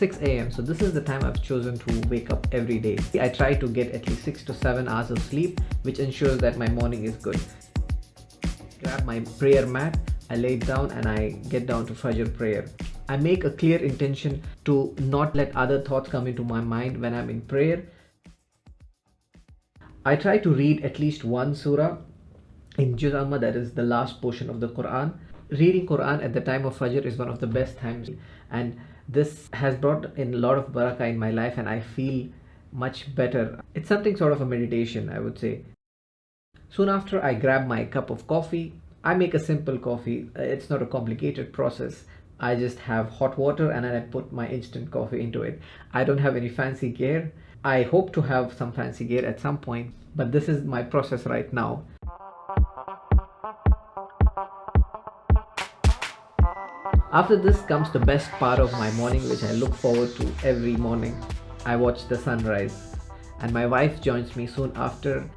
6 a.m. So this is the time I've chosen to wake up every day. I try to get at least 6 to 7 hours of sleep, which ensures that my morning is good. Grab my prayer mat, I lay it down and I get down to Fajr prayer. I make a clear intention to not let other thoughts come into my mind when I'm in prayer. I try to read at least one surah in Juz Amma, that is the last portion of the Quran. Reading Quran at the time of Fajr is one of the best times, and this has brought in a lot of barakah in my life and I feel much better. It's something sort of a meditation, I would say. Soon after, I grab my cup of coffee. I make a simple coffee. It's not a complicated process. I just have hot water and then I put my instant coffee into it. I don't have any fancy gear. I hope to have some fancy gear at some point, but this is my process right now. After this comes the best part of my morning, which I look forward to every morning. I watch the sunrise and my wife joins me soon after,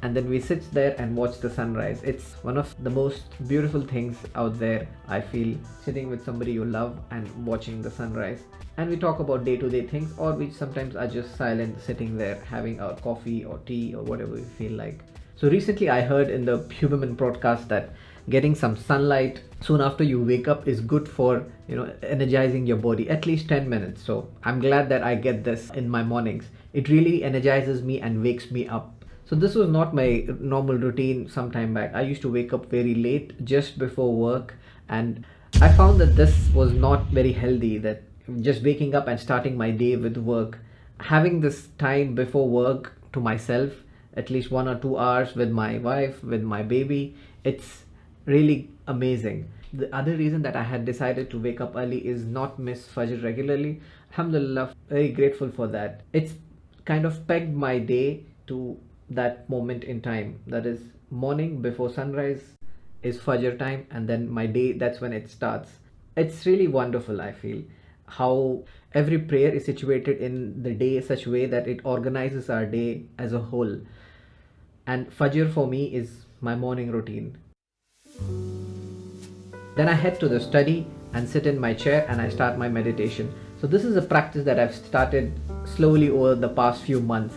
and then we sit there and watch the sunrise. It's one of the most beautiful things out there, I feel, sitting with somebody you love and watching the sunrise. And we talk about day-to-day things, or we sometimes are just silent, sitting there having our coffee or tea or whatever we feel like. So recently I heard in the Huberman podcast that getting some sunlight soon after you wake up is good for, energizing your body, at least 10 minutes. So I'm glad that I get this in my mornings. It really energizes me and wakes me up. So this was not my normal routine some time back. I used to wake up very late just before work, and I found that this was not very healthy, that just waking up and starting my day with work. Having this time before work to myself, at least 1 or 2 hours with my wife, with my baby, it's really amazing. The other reason that I had decided to wake up early is not miss Fajr regularly. Alhamdulillah, very grateful for that. It's kind of pegged my day to that moment in time, that is morning before sunrise is Fajr time, and then my day, that's when it starts. It's really wonderful, I feel, how every prayer is situated in the day such a way that it organizes our day as a whole. And Fajr for me is my morning routine. Then I head to the study and sit in my chair and I start my meditation. So this is a practice that I've started slowly over the past few months.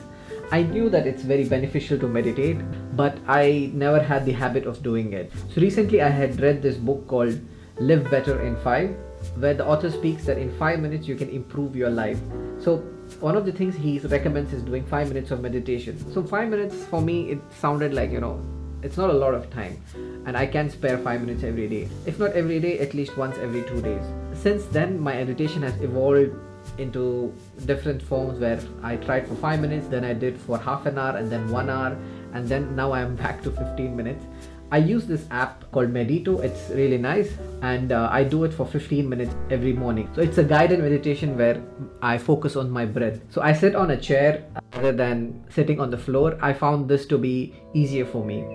I knew that it's very beneficial to meditate, but I never had the habit of doing it. So recently I had read this book called Live Better in 5, where the author speaks that in 5 minutes you can improve your life. So one of the things he recommends is doing 5 minutes of meditation. So 5 minutes for me, it sounded like, it's not a lot of time, and I can spare 5 minutes every day. If not every day, at least once every 2 days. Since then, my meditation has evolved into different forms, where I tried for 5 minutes, then I did for half an hour, and then 1 hour, and then now I'm back to 15 minutes. I use this app called Medito. It's really nice, and I do it for 15 minutes every morning. So it's a guided meditation where I focus on my breath. So I sit on a chair rather than sitting on the floor. I found this to be easier for me.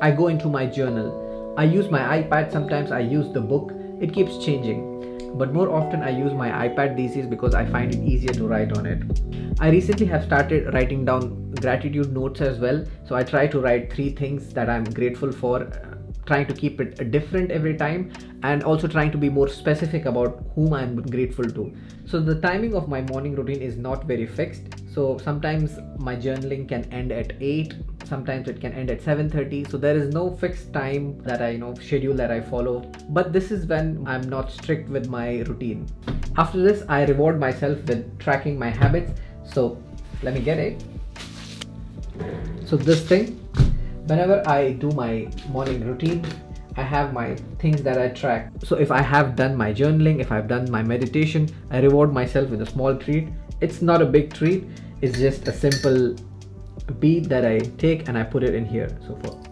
I go into my journal. I use my iPad, sometimes I use the book. It keeps changing, but more often I use my iPad these days because I find it easier to write on it. I recently have started writing down gratitude notes as well. So I try to write 3 things that I'm grateful for, trying to keep it different every time, and also trying to be more specific about whom I'm grateful to. So the timing of my morning routine is not very fixed. So sometimes my journaling can end at 8, sometimes it can end at 7:30. So there is no fixed time that I schedule that I follow, but this is when I'm not strict with my routine. After this, I reward myself with tracking my habits. So let me get it. So this thing, whenever I do my morning routine, I have my things that I track. So if I have done my journaling, if I've done my meditation, I reward myself with a small treat. It's not a big treat, it's just a simple bead that I take and I put it in here, so forth.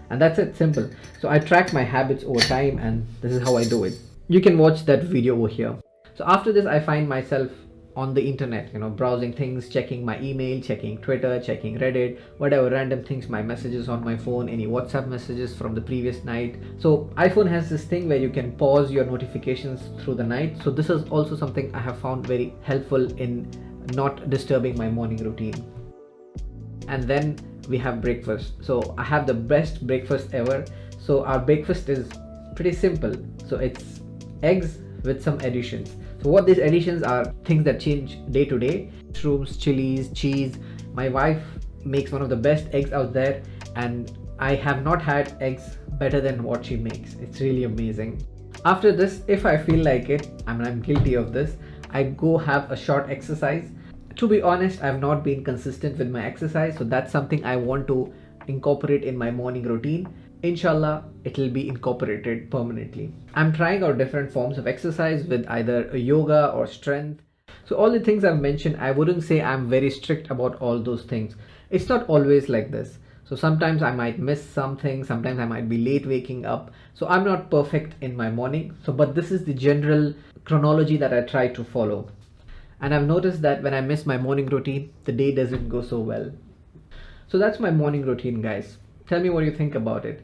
And that's it, simple. So I track my habits over time, and this is how I do it. You can watch that video over here. So after this, I find myself on the internet, browsing things, checking my email, checking Twitter, checking Reddit, whatever random things, my messages on my phone, any WhatsApp messages from the previous night. So iPhone has this thing where you can pause your notifications through the night. So this is also something I have found very helpful in not disturbing my morning routine. And then we have breakfast. So I have the best breakfast ever. So our breakfast is Pretty simple. So it's eggs with some additions. So what these additions are things that change day to day: mushrooms, chilies, cheese. My wife makes one of the best eggs out there, and I have not had eggs better than what she makes. It's really amazing. After this, if I feel like it, I'm guilty of this, I go have a short exercise. To be honest, I've not been consistent with my exercise, so that's something I want to incorporate in my morning routine. Inshallah, it'll be incorporated permanently. I'm trying out different forms of exercise with either yoga or strength. So all the things I've mentioned, I wouldn't say I'm very strict about all those things. It's not always like this. So sometimes I might miss something, sometimes I might be late waking up. So I'm not perfect in my morning. So but this is the general chronology that I try to follow. And I've noticed that when I miss my morning routine, the day doesn't go so well. So that's my morning routine, guys. Tell me what you think about it.